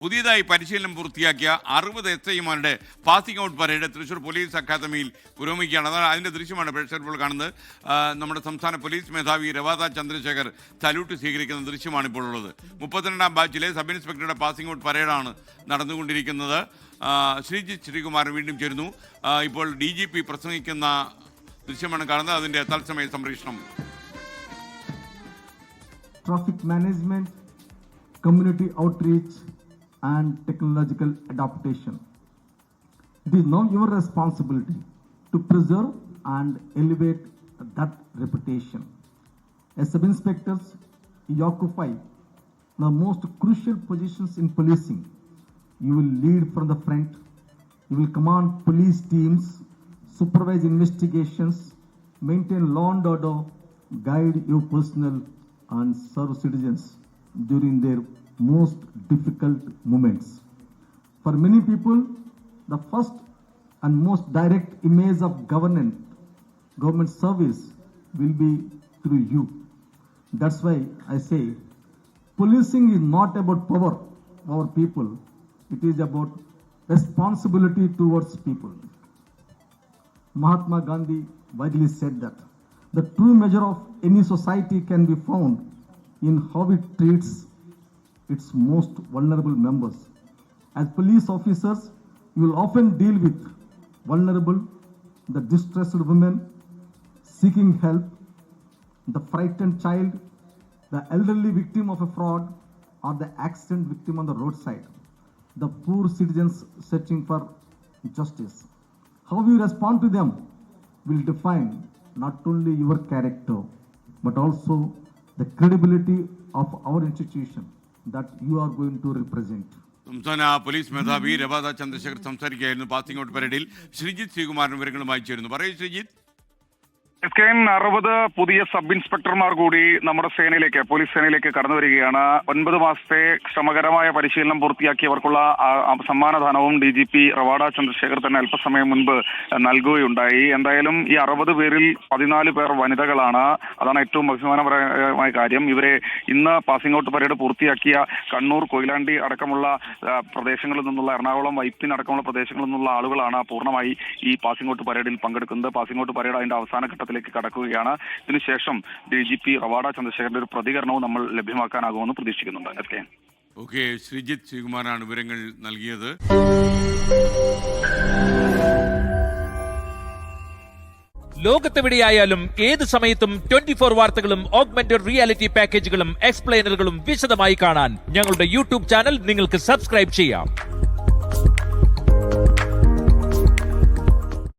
പുതിയതായി പരിശീലനം പൂർത്തിയാക്കിയ 60 SIമാരുടെ passing out parade Thrissur police അക്കാദമിയിൽ പുരോഗമിക്കുകയാണ്. അതാണ് അതിൻ്റെ ദൃശ്യമാണ് പ്രേക്ഷകർ ഇപ്പോൾ കാണുന്നത്. നമ്മുടെ സംസ്ഥാന പോലീസ് മേധാവി രവാദ ചന്ദ്രശേഖർ സല്യൂട്ട് സ്വീകരിക്കുന്ന ദൃശ്യമാണ് ഇപ്പോൾ ഉള്ളത്. 32ാം ബാച്ചിലെ സബ് ഇൻസ്പെക്ടറുടെ പാസിംഗ് ഔട്ട് പരേഡാണ് നടന്നുകൊണ്ടിരിക്കുന്നത്. ശ്രീജിത്ത് ശ്രീകുമാരൻ വീണ്ടും ചേരുന്നു. ഇപ്പോൾ DGP പ്രസംഗിക്കുന്ന ദൃശ്യമാണ് കാണുന്നത്. അതിൻ്റെ തത്സമയ സംപ്രേഷണം. Traffic management, community outreach and technological adaptation. It is now your responsibility to preserve and elevate that reputation. As sub-inspectors, you occupy the most crucial positions in policing. You will lead from the front. You will command police teams, supervise investigations, maintain law and order, guide your personnel and serve citizens during their most difficult moments. For many people, the first and most direct image of government service will be through you. That's why I say, policing is not about power over people. It is about responsibility towards people. Mahatma Gandhi widely said that the true measure of any society can be found in how it treats its most vulnerable members. As police officers, you will often deal with vulnerable, the distressed women seeking help, the frightened child, the elderly victim of a fraud, or the accident victim on the roadside, the poor citizens searching for justice. How you respond to them will define not only your character, but also the credibility of our institution that you are going to represent. സംസ്ഥാന police മേധാവി രവാദ ചന്ദ്രശേഖർ സംസാരിക്കുകയായിരുന്നു. Passing out പരേഡിൽ ശ്രീജിത്ത് ശ്രീകുമാരൻ വിവരങ്ങളുമായി ചേരുന്നു. പറയൂ ശ്രീജിത്ത്. 60 പുതിയ sub ഇൻസ്പെക്ടർമാർ കൂടി നമ്മുടെ സേനയിലേക്ക്, പോലീസ് സേനയിലേക്ക് കടന്നു വരികയാണ്. 9 മാസത്തെ ശ്രമകരമായ പരിശീലനം പൂർത്തിയാക്കിയവർക്കുള്ള സമ്മാനദാനവും DGP രവാദ ചന്ദ്രശേഖർ തന്നെ അല്പസമയം മുൻപ് നൽകുകയുണ്ടായി. എന്തായാലും ഈ 60 പേരിൽ 14 പേർ വനിതകളാണ്. അതാണ് ഏറ്റവും അഭിമാനപരമായ കാര്യം. ഇവരെ ഇന്ന് പാസിംഗ് ഔട്ട് പരേഡ് പൂർത്തിയാക്കിയ കണ്ണൂർ, കൊയിലാണ്ടി അടക്കമുള്ള പ്രദേശങ്ങളിൽ നിന്നുള്ള, എറണാകുളം, വൈപ്പിൻ അടക്കമുള്ള പ്രദേശങ്ങളിൽ നിന്നുള്ള ആളുകളാണ് പൂർണ്ണമായി ഈ പാസിംഗ് ഔട്ട് പരേഡിൽ പങ്കെടുക്കുന്നത്. പാസിംഗ് ഔട്ട് പരേഡ് അതിന്റെ അവസാന ഘട്ടത്തിലേക്ക് കടക്കുകയാണ്. ഇതിനുശേഷം DGP രവാദ ചന്ദ്രശേഖരന്റെ ഒരു പ്രതികരണവും നമ്മൾ ലഭ്യമാക്കാനാകുമെന്ന് പ്രതീക്ഷിക്കുന്നുണ്ട്. ഓക്കെ, ശ്രീജിത്ത് ശ്രീകുമാറാണ് വിവരങ്ങൾ നൽകിയത്. ലോകത്തെവിടെയായാലും ഏത് സമയത്തും 24 വാർത്തകളും ഓഗ്മെന്റഡ് റിയാലിറ്റി പാക്കേജുകളും എക്സ്പ്ലെയിനറുകളും വിശദമായി കാണാൻ ഞങ്ങളുടെ YouTube ചാനൽ നിങ്ങൾക്ക് സബ്സ്ക്രൈബ് ചെയ്യാം.